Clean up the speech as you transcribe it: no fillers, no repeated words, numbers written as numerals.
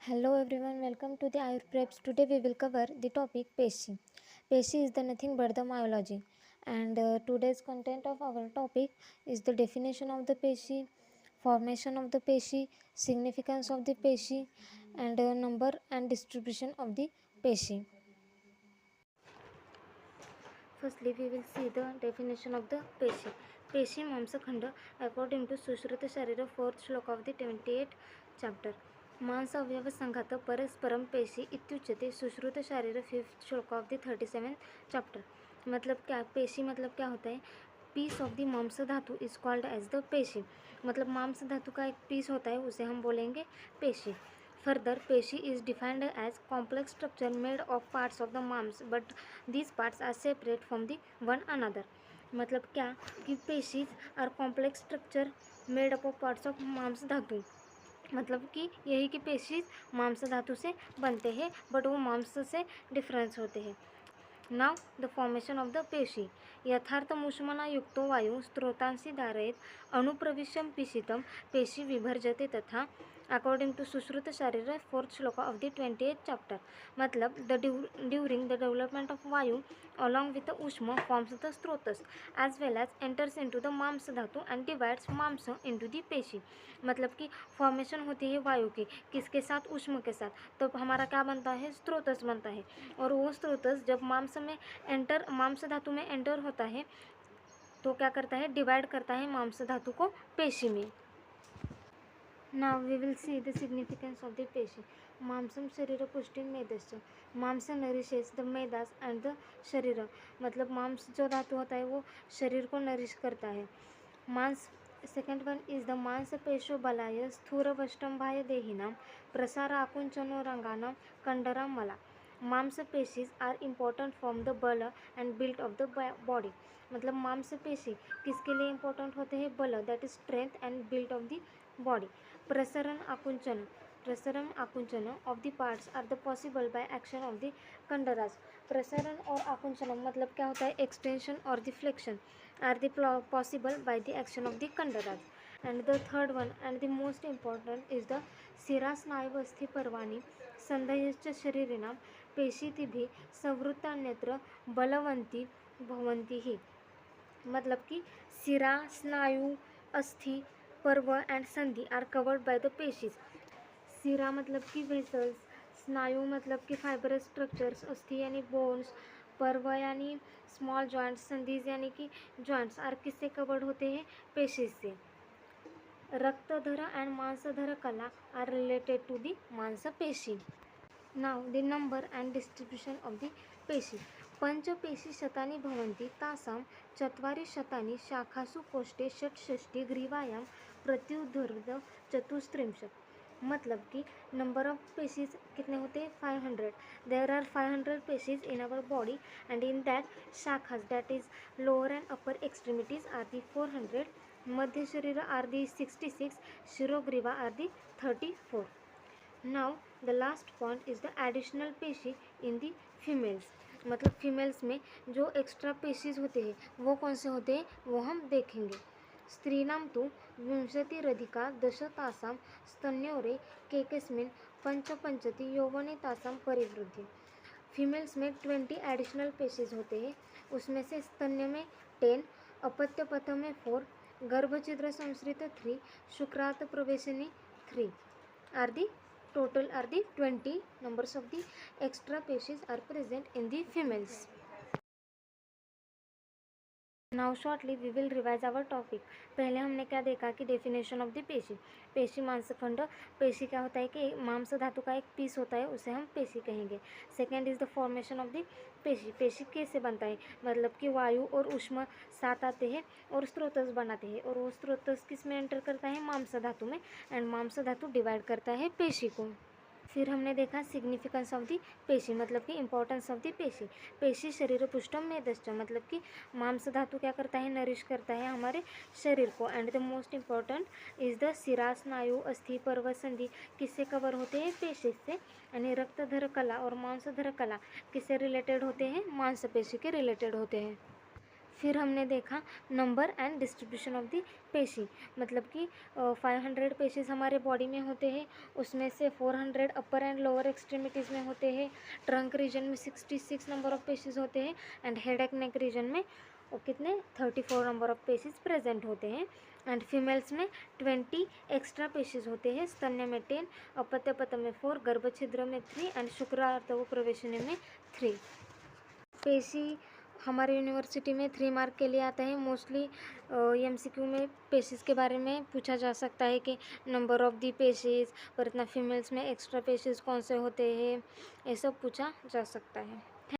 Hello everyone, welcome to the Ayur Preps. Today we will cover the topic Peshi. Peshi is the nothing but the myology, and today's content of our topic is the definition of the Peshi, formation of the Peshi, significance of the Peshi, and number and distribution of the Peshi. Firstly, we will see the definition of the Peshi. Peshi मांसखंड according to Sushruta शरीर 4th श्लोक of the 28th chapter. मांस अवयव संघात परस्परम पेशी इत्युच्यते Sushruta शारीर 5th श्लोक of the 37th chapter. मतलब क्या पेशी मतलब क्या होता है? पीस ऑफ द मांस धातु इज कॉल्ड एज द पेशी. मतलब मांस धातु का एक पीस होता है, उसे हम बोलेंगे पेशी. Further, peshi is defined as complex structure made of parts of the मांस, but these parts are separate from the one another. मतलब क्या कि पेशीज are complex structure made up of parts of मांस धातु. मतलब कि यही कि पेशीज मांस धातु से बनते हैं, बट वो मांस से डिफरेंस होते हैं. Now the formation of the पेशी. यथार्थमुष्मना युक्तो वायु स्त्रोतांसी धारयेत अनुप्रविश्यं पिशितं पेशी विभर्जते तथा अकॉर्डिंग टू सुश्रुत शारीर 4th श्लोक ऑफ द 28th चैप्टर. मतलब ड्यूरिंग द डेवलपमेंट ऑफ वायु along with the उष्म forms the स्त्रोतस as well as enters into the मांस धातु and divides मांस into the पेशी. मतलब कि फॉर्मेशन होती है वायु की, किसके साथ? उष्म के साथ. तो हमारा क्या बनता है? स्त्रोतस बनता है. और वो स्त्रोतस जब मांस धातु में एंटर होता है तो क्या करता है? डिवाइड करता है मांस धातु को पेशी में. Now we will see the significance of the पेशी. मांसम शरीर पुष्टि मेदस्य. मांस नरिशेस द मेदास एंड द शरीर. मतलब मांस जो धातु होता है वो शरीर को नरिश करता है. मांस सेकेंड वन इज द मांस पेशो बलाय स्थूर वष्टंभाय देहिनां प्रसार आकुंचनो रंगानां कंडरा मला. मांस पेशीज आर इम्पोर्टेंट फ्रॉम द बल and built of the body. मतलब मांस पेशी किसके लिए इम्पोर्टेंट होते हैं? बल, that is strength and built of the body. प्रसरण आकुंचन of the parts are the possible by action of the कंडराज. प्रसरण और आकुंचन मतलब क्या होता है? एक्सटेंशन और the flexion are the possible by the action of the कंडराज. And the third one and the most important is the शिरा स्नायुवस्थि पर्वाणि संधयश्च शरीरिणां पेशीतिभिः संवृत्तान्यत्र बलवन्ति भवन्ति ही. मतलब कि शिरा, स्नायु, अस्थि, पर्व एंड संधि आर कवर्ड बाय द पेशीज. शिरा मतलब कि वेसल्स, स्नायु मतलब कि फाइबरस स्ट्रक्चर्स, अस्थि यानी बोन्स, पर्व यानी स्मॉल जॉइंट्स, संधिज यानी कि जॉइंट्स आर किससे कवर्ड होते हैं? पेशीज से. रक्तधर एंड मांसधर कला आर रिलेटेड टू द मांसपेशी. Now the number and distribution of the पेशी. पंचपेशीशतानि भवन्ति तासां चत्वारि शतानि शाखासु कोष्ठे षट्षष्टि ग्रीवायां प्रत्युदर्द चतुस्त्रिंशत्. मतलब कि नंबर ऑफ पेशीज कितने होते हैं? 500. देयर आर 500 पेशीज in our body and in that शाखास that is lower and upper extremities are the 400, मध्य शरीर आर दी 66, शिरोग्रीवा are the 34. Now the last point is the additional पेशी इन दी फीमेल्स. मतलब फीमेल्स में जो extra पेशीज होते हैं वो कौन से होते हैं वो हम देखेंगे. स्त्रीणां तु 20 दश तासां स्तन्योरे केकस्मिन् पंचपंचति यौवने तासां परिवृद्धि. फीमेल्स में 20 एडिशनल पेशीज होते हैं. उसमें से स्तन्य में 10, अपत्य पथ में 4, गर्भछिद्र संसृत 3, शुक्रात प्रवेशिनी 3 are the total are the 20 numbers of the extra species are present in the females. Now shortly we will revise our topic. पहले हमने क्या देखा कि डेफिनेशन ऑफ द पेशी. पेशी मांसखंड. पेशी क्या होता है कि मांस धातु का एक पीस होता है, उसे हम पेशी कहेंगे. Second is the formation of the पेशी. पेशी कैसे बनता है? मतलब कि वायु और उष्म साथ आते हैं और स्त्रोतस बनाते हैं, और वो स्त्रोतस किस में एंटर करता है? मांस धातु में. एंड मांस धातु डिवाइड करता है पेशी को. फिर हमने देखा सिग्निफिकेंस ऑफ दी पेशी. मतलब कि इंपॉर्टेंस ऑफ दी पेशी. पेशी शरीर पुष्टम मेदश्च. मतलब कि मांस धातु क्या करता है? नरिश करता है हमारे शरीर को. And the most important is the शिरा, स्नायु, अस्थि, पर्व, संधि किससे कवर होते हैं? पेशीज से. यानी रक्तधर कला और मांसधर कला किससे रिलेटेड होते हैं? मांसपेशी के रिलेटेड होते हैं. फिर हमने देखा number and distribution of the पेशी, मतलब कि 500 पेशीज हमारे बॉडी में होते हैं, उसमें से 400 अपर एंड लोअर एक्सट्रीमिटीज़ में होते हैं, ट्रंक रीजन में 66 नंबर ऑफ पेशीज होते हैं, and head and neck region में कितने 34 नंबर ऑफ पेशीज प्रेजेंट होते हैं, एंड फीमेल्स में 20 एक्स्ट्रा पेशीज होते हैं, स्तन्य में 10, अपत्य पथ में 4, गर्भ छिद्र में 3 एंड शुक्रार्धव प्रवेशनी में 3। पेशी हमारे यूनिवर्सिटी में 3 मार्क के लिए आता है। मोस्टली MCQ में पेशीज के बारे में पूछा जा सकता है कि नंबर ऑफ दी पेशीज, पर इतना फीमेल्स में एक्स्ट्रा पेशीज कौन से होते हैं, ये सब पूछा जा सकता है।